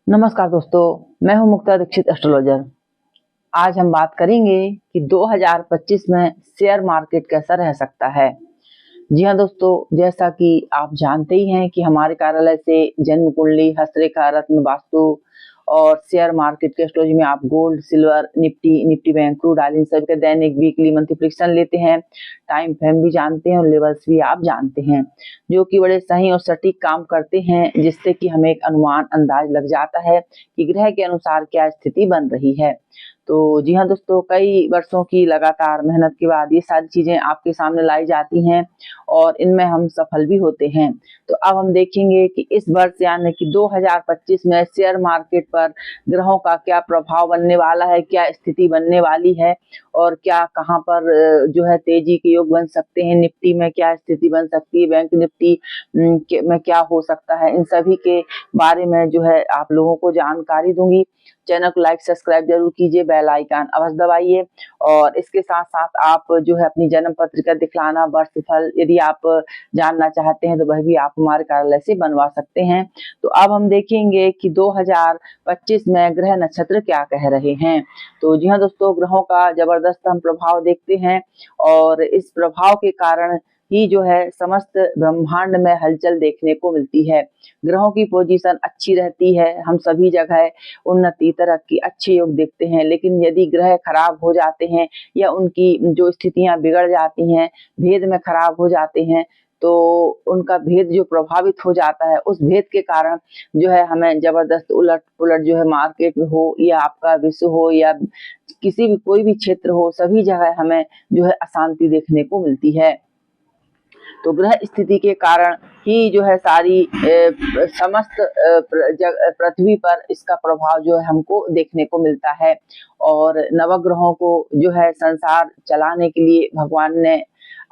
नमस्कार दोस्तों, मैं हूं मुक्ता दीक्षित एस्ट्रोलॉजर। आज हम बात करेंगे कि 2025 में शेयर मार्केट कैसा रह सकता है। जी हाँ दोस्तों, जैसा कि आप जानते ही हैं कि हमारे कार्यालय से जन्म कुंडली, हस्तरेखा, रत्न, वास्तु और शेयर मार्केट के एस्ट्रोलॉजी में आप gold, silver, Nifty bank, crude oil, इन सभी का दैनिक, वीकली, मंथली प्रेडिक्शन लेते हैं। टाइम फ्रेम भी जानते हैं और लेवल्स भी आप जानते हैं, जो कि बड़े सही और सटीक काम करते हैं, जिससे कि हमें एक अनुमान अंदाज लग जाता है कि ग्रह के अनुसार क्या स्थिति बन रही है। तो जी हाँ दोस्तों, कई वर्षों की लगातार मेहनत के बाद ये सारी चीजें आपके सामने लाई जाती हैं और इनमें हम सफल भी होते हैं। तो अब हम देखेंगे कि इस वर्ष यानी कि 2025 में शेयर मार्केट पर ग्रहों का क्या प्रभाव बनने वाला है, क्या स्थिति बनने वाली है और क्या कहाँ पर जो है तेजी के योग बन सकते हैं, निफ्टी में क्या स्थिति बन सकती है, बैंक निफ्टी में क्या हो सकता है, इन सभी के बारे में जो है आप लोगों को जानकारी दूंगी। चैनल को लाइक सब्सक्राइब जरूर कीजिए, बेल आइकन अवश्य दबाइए और इसके साथ साथ आप जो है अपनी जन्म पत्रिका दिखलाना, वर्षफल यदि आप जानना चाहते हैं तो वह भी आप हमारे कार्यालय से बनवा सकते हैं। तो अब हम देखेंगे कि 2025 में ग्रह नक्षत्र क्या कह रहे हैं। तो जी हाँ दोस्तों, ग्रहों का जबरदस्त हम प्रभाव देखते हैं और इस प्रभाव के कारण ही जो है समस्त ब्रह्मांड में हलचल देखने को मिलती है। ग्रहों की पोजीशन अच्छी रहती है, हम सभी जगह उन्नति, तरक्की, अच्छे योग देखते हैं। लेकिन यदि ग्रह खराब हो जाते हैं या उनकी जो स्थितियां बिगड़ जाती हैं, भेद में खराब हो जाते हैं, तो उनका भेद जो प्रभावित हो जाता है, उस भेद के कारण जो है हमें जबरदस्त उलट पुलट जो है मार्केट में हो या आपका विश्व हो या किसी भी कोई भी क्षेत्र हो, सभी जगह हमें जो है अशांति देखने को मिलती है। तो ग्रह स्थिति के कारण ही जो है सारी समस्त पृथ्वी पर इसका प्रभाव जो है हमको देखने को मिलता है। और नवग्रहों को जो है संसार चलाने के लिए भगवान ने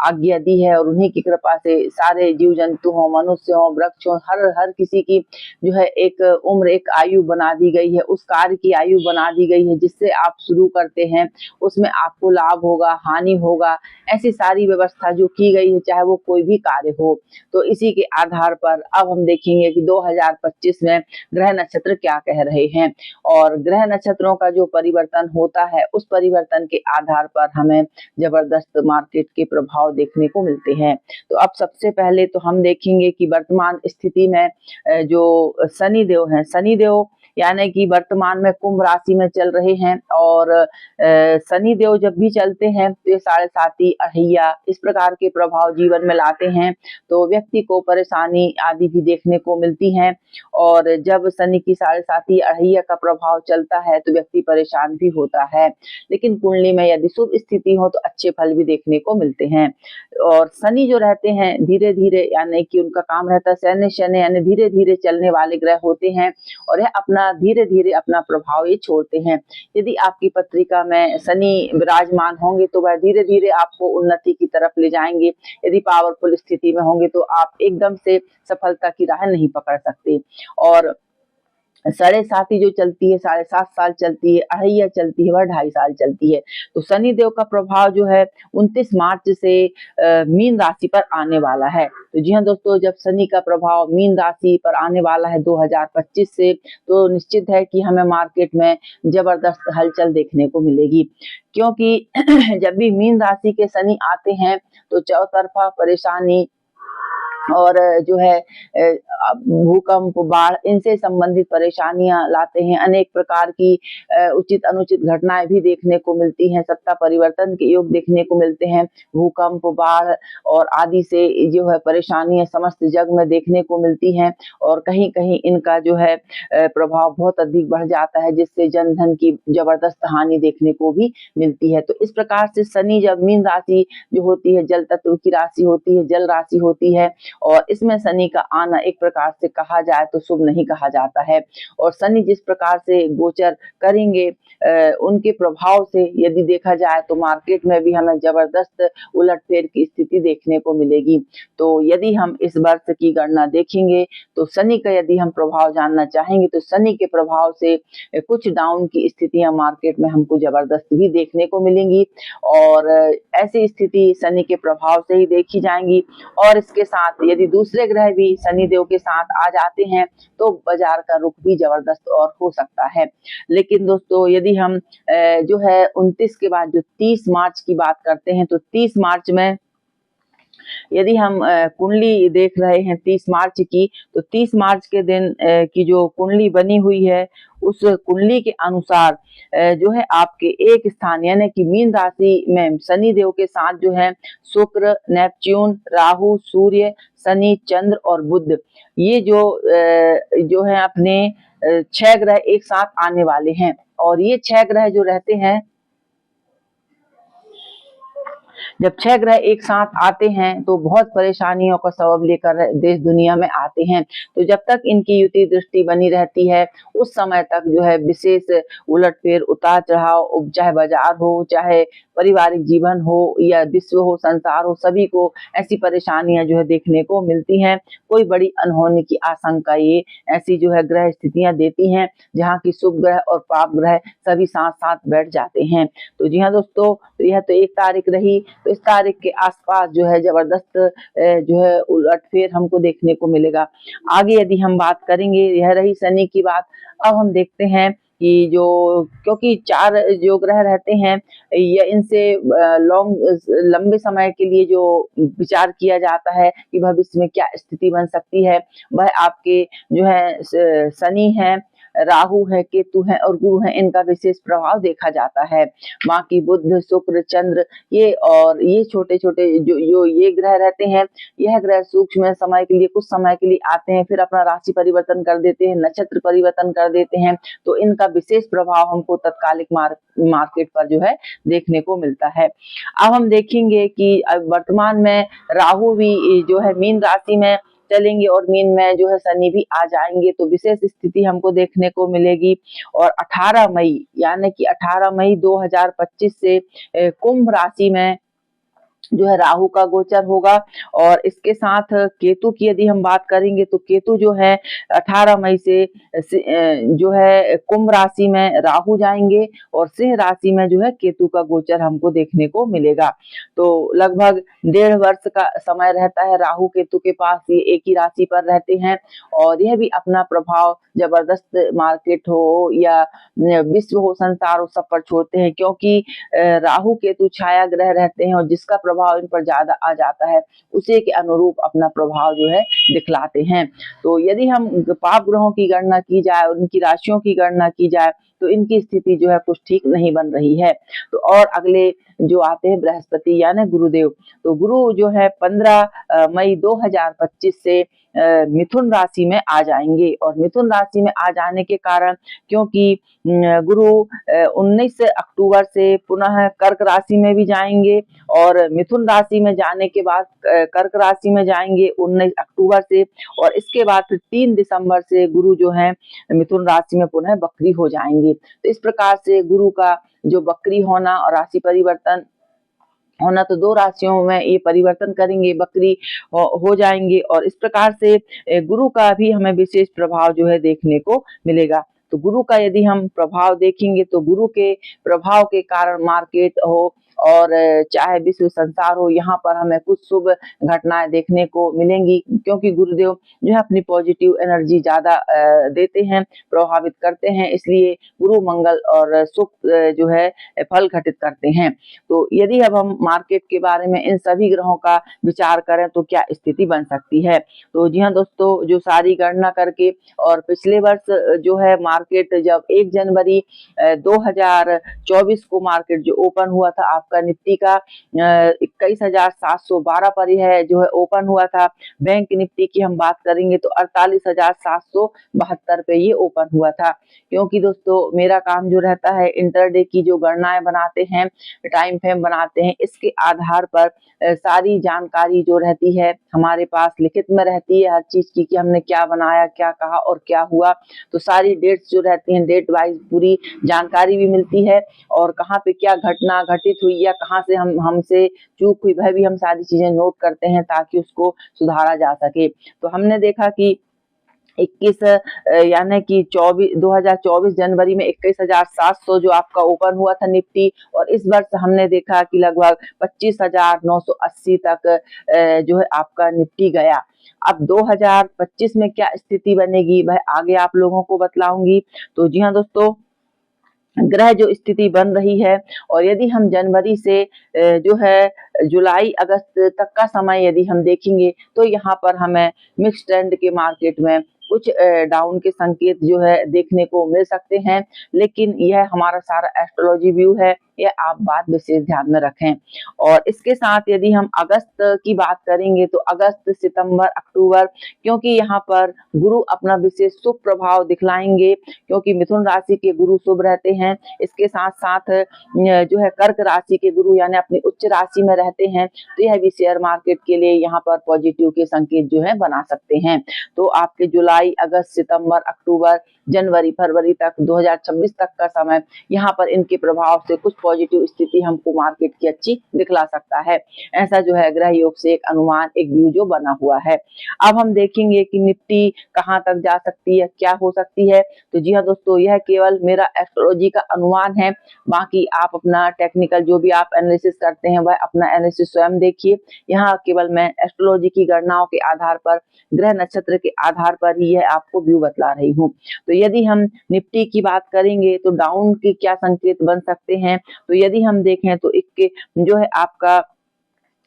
आज्ञा दी है और उन्हीं की कृपा से सारे जीव जंतु हो, मनुष्य हो, वृक्ष हो, हर हर किसी की जो है एक उम्र, एक आयु बना दी गई है, उस कार्य की आयु बना दी गई है जिससे आप शुरू करते हैं उसमें आपको लाभ होगा, हानि होगा, ऐसी सारी व्यवस्था जो की गई है, चाहे वो कोई भी कार्य हो। तो इसी के आधार पर अब हम देखेंगे कि 2025 में ग्रह नक्षत्र क्या कह रहे हैं और ग्रह नक्षत्रों का जो परिवर्तन होता है, उस परिवर्तन के आधार पर हमें जबरदस्त मार्केट के प्रभाव देखने को मिलते हैं। तो अब सबसे पहले तो हम देखेंगे कि वर्तमान स्थिति में जो शनि देव हैं, शनि देव यानी कि वर्तमान में कुंभ राशि में चल रहे हैं और शनि देव जब भी चलते हैं तो ये 7.5 अढ़ैया इस प्रकार के प्रभाव जीवन में लाते हैं, तो व्यक्ति को परेशानी आदि भी देखने को मिलती हैं। और जब शनि की 7.5 अढ़ैया का प्रभाव चलता है तो व्यक्ति परेशान भी होता है। लेकिन कुंडली में यदि शुभ स्थिति हो तो अच्छे फल भी देखने को मिलते हैं। और शनि जो रहते हैं धीरे धीरे यानी कि उनका काम रहता है शनि शनि यानी धीरे धीरे चलने वाले ग्रह होते हैं और यह अपना धीरे धीरे अपना प्रभाव ये छोड़ते हैं। यदि आपकी पत्रिका में शनि विराजमान होंगे तो वह धीरे धीरे आपको उन्नति की तरफ ले जाएंगे। यदि पावरफुल स्थिति में होंगे तो आप एकदम से सफलता की राह नहीं पकड़ सकते। और 7.5 जो चलती है, 7.5 साल चलती है, अढ़ैया चलती है, वह 2.5 साल चलती है। तो शनि देव का प्रभाव जो है 29 मार्च से मीन राशि पर आने वाला है। तो जी हाँ दोस्तों, जब शनि का प्रभाव मीन राशि पर आने वाला है 2025 से, तो निश्चित है कि हमें मार्केट में जबरदस्त हलचल देखने को मिलेगी। क्योंकि जब भी मीन राशि के शनि आते हैं तो चौतरफा परेशानी और जो है भूकंप, बाढ़, इनसे संबंधित परेशानियां लाते हैं। अनेक प्रकार की उचित अनुचित घटनाएं भी देखने को मिलती हैं, सत्ता परिवर्तन के योग देखने को मिलते हैं। भूकंप, बाढ़ और आदि से जो है परेशानियां समस्त जग में देखने को मिलती हैं और कहीं कहीं इनका जो है प्रभाव बहुत अधिक बढ़ जाता है, जिससे जन धन की जबरदस्त हानि देखने को भी मिलती है। तो इस प्रकार से शनि जब मीन राशि जो होती है जल तत्व की राशि होती है, जल राशि होती है और इसमें शनि का आना एक प्रकार से कहा जाए तो शुभ नहीं कहा जाता है। और शनि जिस प्रकार से गोचर करेंगे उनके प्रभाव से यदि देखा जाए तो मार्केट में भी हमें जबरदस्त उलटफेर की स्थिति देखने को मिलेगी। तो यदि हम इस वर्ष की गणना देखेंगे तो शनि का यदि हम प्रभाव जानना चाहेंगे तो शनि के प्रभाव से कुछ डाउन की स्थितियां मार्केट में हमको जबरदस्त भी देखने को मिलेंगी और ऐसी स्थिति शनि के प्रभाव से ही देखी जाएंगी। और इसके साथ यदि दूसरे ग्रह भी शनि देव के साथ आ जाते हैं तो बाजार का रुख भी जबरदस्त और हो सकता है। लेकिन दोस्तों यदि हम जो है 29 के बाद जो 30 मार्च की बात करते हैं तो 30 मार्च में यदि हम कुंडली देख रहे हैं 30 मार्च की, तो 30 मार्च के दिन की जो कुंडली बनी हुई है उस कुंडली के अनुसार जो है आपके एक स्थान यानी कि मीन राशि में शनि देव के साथ जो है शुक्र, नेपच्यून, राहु, सूर्य, शनि, चंद्र और बुध, ये जो है अपने 6 ग्रह एक साथ आने वाले हैं। और ये 6 ग्रह जो रहते हैं, जब 6 ग्रह एक साथ आते हैं तो बहुत परेशानियों का सबब लेकर देश दुनिया में आते हैं। तो जब तक इनकी युति दृष्टि बनी रहती है उस समय तक जो है विशेष उलटफेर, उतार चढ़ाव, चाहे बाजार हो, चाहे पारिवारिक जीवन हो या विश्व हो, संसार हो, सभी को ऐसी परेशानियां जो है देखने को मिलती हैं। कोई बड़ी अनहोनी की आशंका ये ऐसी जो है ग्रह स्थितियां देती हैं जहाँ की शुभ ग्रह और पाप ग्रह सभी साथ साथ बैठ जाते हैं। तो जी हाँ दोस्तों, तो यह तो 1 तारीख रही, तो इस तारीख के आसपास जो है जबरदस्त जो है उलटफेर हमको देखने को मिलेगा। आगे यदि हम बात करेंगे, यह रही शनि की बात। अब हम देखते हैं कि जो क्योंकि 4 जो ग्रह रहते हैं या इनसे लंबे समय के लिए जो विचार किया जाता है कि भविष्य में क्या स्थिति बन सकती है, वह आपके जो है शनि है, राहु है, केतु है और गुरु है, इनका विशेष प्रभाव देखा जाता है। बाकी बुध, शुक्र, चंद्र ये छोटे छोटे जो ये ग्रह रहते हैं, यह ग्रह सूक्ष्म समय के लिए कुछ समय के लिए आते हैं, फिर अपना राशि परिवर्तन कर देते हैं, नक्षत्र परिवर्तन कर देते हैं। तो इनका विशेष प्रभाव हमको तत्कालिक मार्केट पर जो है देखने को मिलता है। अब हम देखेंगे कि वर्तमान में राहु भी जो है मीन राशि में चलेंगे और मीन में जो है शनि भी आ जाएंगे, तो विशेष स्थिति हमको देखने को मिलेगी। और 18 मई यानी कि 18 मई 2025 से कुंभ राशि में जो है राहु का गोचर होगा। और इसके साथ केतु की यदि हम बात करेंगे तो केतु जो है 18 मई से जो है कुंभ राशि में राहु जाएंगे और सिंह राशि में जो है केतु का गोचर हमको देखने को मिलेगा। तो लगभग 1.5 वर्ष का समय रहता है राहु केतु के पास, ये एक ही राशि पर रहते हैं और यह भी अपना प्रभाव जबरदस्त मार्केट हो या विश्व हो, संसार हो, सब पर छोड़ते हैं। क्योंकि राहु केतु छाया ग्रह रहते हैं और जिसका प्रभाव इन पर ज्यादा आ जाता है उसी के अनुरूप अपना प्रभाव जो है दिखलाते हैं। तो यदि हम पाप ग्रहों की गणना की जाए और उनकी राशियों की गणना की जाए तो इनकी स्थिति जो है कुछ ठीक नहीं बन रही है। तो और अगले जो आते हैं बृहस्पति यानी गुरुदेव, तो गुरु जो है 15 मई 2025 से मिथुन राशि में आ जाएंगे। और मिथुन राशि में आ जाने के कारण, क्योंकि गुरु 19 अक्टूबर से पुनः कर्क राशि में भी जाएंगे और मिथुन राशि में जाने के बाद कर्क राशि में जाएंगे 19 अक्टूबर से, और इसके बाद फिर 3 दिसंबर से गुरु जो है मिथुन राशि में पुनः वक्री हो जाएंगे। तो इस प्रकार से गुरु का जो वक्री होना और राशि परिवर्तन होना, तो 2 राशियों में ये परिवर्तन करेंगे, वक्री हो जाएंगे और इस प्रकार से गुरु का भी हमें विशेष प्रभाव जो है देखने को मिलेगा। तो गुरु का यदि हम प्रभाव देखेंगे तो गुरु के प्रभाव के कारण मार्केट हो और चाहे विश्व संसार हो, यहाँ पर हमें कुछ शुभ घटनाएं देखने को मिलेंगी। क्योंकि गुरुदेव जो है अपनी पॉजिटिव एनर्जी ज्यादा देते हैं, प्रभावित करते हैं, इसलिए गुरु मंगल और शुभ जो है फल घटित करते हैं। तो यदि अब हम मार्केट के बारे में इन सभी ग्रहों का विचार करें तो क्या स्थिति बन सकती है, तो जी हाँ दोस्तों, जो सारी गणना करके और पिछले वर्ष जो है मार्केट जब 1 जनवरी 2024 को मार्केट जो ओपन हुआ था, आपका निफ्टी का 21,712 पर है जो है ओपन हुआ था। बैंक निफ्टी की हम बात करेंगे तो 48,772 पे ये ओपन हुआ था। क्योंकि दोस्तों मेरा काम जो रहता है इंटरडे की जो गणनाएं बनाते हैं, टाइम फ्रेम बनाते हैं, इसके आधार पर सारी जानकारी जो रहती है हमारे पास लिखित में रहती है हर चीज की, कि हमने क्या बनाया, क्या कहा और क्या हुआ। तो सारी डेट्स जो रहती हैं, डेट वाइज पूरी जानकारी भी मिलती है और कहाँ पे क्या घटना घटित हुई या कहाँ से हमसे चूक हुई, वह भी हम सारी चीजें नोट करते हैं ताकि उसको सुधारा जा सके। तो हमने देखा कि 21 यानी कि 2024 जनवरी में 21,700 जो आपका ओपन हुआ था निफ्टी, और इस वर्ष हमने देखा कि लगभग 25,980 तक जो है आपका निफ्टी गया। अब 2025 में क्या स्थिति बनेगी वह आगे आप लोगों को बतलाऊंगी। तो जी हाँ दोस्तों, ग्रह जो स्थिति बन रही है, और यदि हम जनवरी से जो है जुलाई अगस्त तक का समय यदि हम देखेंगे तो यहाँ पर हमें मिक्स ट्रेंड के मार्केट में कुछ डाउन के संकेत जो है देखने को मिल सकते हैं। लेकिन यह हमारा सारा एस्ट्रोलॉजी व्यू है, यह आप बात विशेष ध्यान में रखें। और इसके साथ यदि हम अगस्त की बात करेंगे तो अगस्त, सितंबर, अक्टूबर, क्योंकि यहाँ पर गुरु अपना विशेष शुभ प्रभाव दिखलाएंगे, क्योंकि मिथुन राशि के गुरु शुभ रहते हैं। इसके साथ साथ जो है कर्क राशि के गुरु यानी अपनी उच्च राशि में रहते हैं, तो यह भी शेयर मार्केट के लिए यहाँ पर पॉजिटिव के संकेत जो है बना सकते हैं। तो आपके जुलाई, अगस्त, सितंबर, अक्टूबर, जनवरी, फरवरी तक 2026 तक का समय, यहाँ पर इनके प्रभाव से कुछ पॉजिटिव स्थिति हमको मार्केट की अच्छी दिखला सकता है। ऐसा जो है ग्रह योग से एक अनुमान, एक व्यू जो बना हुआ है। अब हम देखेंगे कि निफ्टी कहाँ तक जा सकती है, क्या हो सकती है। तो जी हाँ दोस्तों, यह केवल मेरा एस्ट्रोलॉजी का अनुमान है। बाकी आप अपना टेक्निकल जो भी आप एनालिसिस करते हैं वह अपना एनालिसिस स्वयं देखिए। यहाँ केवल मैं एस्ट्रोलॉजी की गणनाओं के आधार पर, ग्रह नक्षत्र के आधार पर ही यह आपको व्यू बतला रही हूँ। तो यदि हम निफ्टी की बात करेंगे तो डाउन के क्या संकेत बन सकते हैं। तो यदि हम देखें तो इसके जो है आपका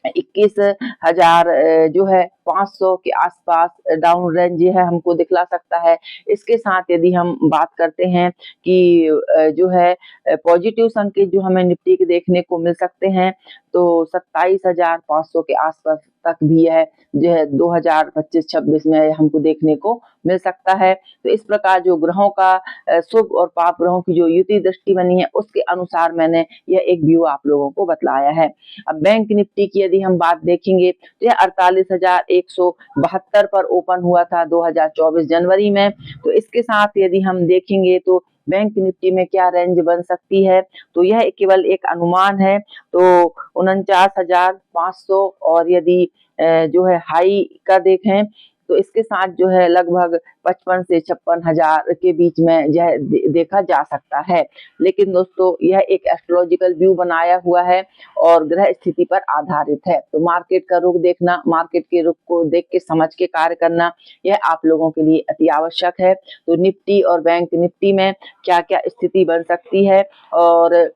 21,000 जो है 500 के आसपास डाउन रेंज है हमको दिखला सकता है। इसके साथ यदि हम बात करते हैं कि जो है पॉजिटिव संकेत जो हमें निफ्टी के देखने को मिल सकते हैं, तो 27,500 के आसपास तक भी है जो है 2025-26 में हमको देखने को मिल सकता है। तो इस प्रकार जो ग्रहों का शुभ और पाप ग्रहों की जो युति दृष्टि बनी है उसके अनुसार मैंने यह एक व्यू आप लोगों को बतलाया है। अब बैंक निफ्टी की यदि हम बात देखेंगे तो यह 48,172 पर ओपन हुआ था 2024 जनवरी में। तो इसके साथ यदि हम देखेंगे तो बैंक निफ्टी में क्या रेंज बन सकती है, तो यह केवल एक अनुमान है। तो 49,500, और यदि जो है हाई का देखें तो इसके साथ जो है लगभग 55 से 56,000 के बीच में यह देखा जा सकता है। लेकिन दोस्तों, यह एक एस्ट्रोलॉजिकल व्यू बनाया हुआ है और ग्रह स्थिति पर आधारित है। तो मार्केट का रुख देखना, मार्केट के रुख को देख के समझ के कार्य करना, यह आप लोगों के लिए अति आवश्यक है। तो निफ्टी और बैंक निफ्टी में क्या क्या स्थिति बन सकती है, और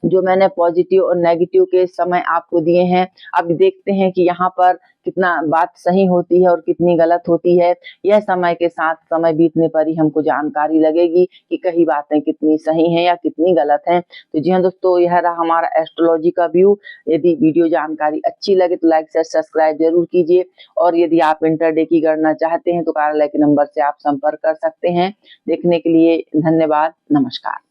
जो मैंने पॉजिटिव और नेगेटिव के समय आपको दिए हैं, अब देखते हैं कि यहाँ पर कितना बात सही होती है और कितनी गलत होती है। यह समय के साथ, समय बीतने पर ही हमको जानकारी लगेगी कि कई बातें कितनी सही हैं या कितनी गलत हैं। तो जी हाँ दोस्तों, यह रहा हमारा एस्ट्रोलॉजी का व्यू। यदि वीडियो जानकारी अच्छी लगे तो लाइक, शेयर, सब्सक्राइब जरूर कीजिए। और यदि आप इंटरडे की गणना चाहते हैं तो कार्यालय के नंबर से आप संपर्क कर सकते हैं। देखने के लिए धन्यवाद। नमस्कार।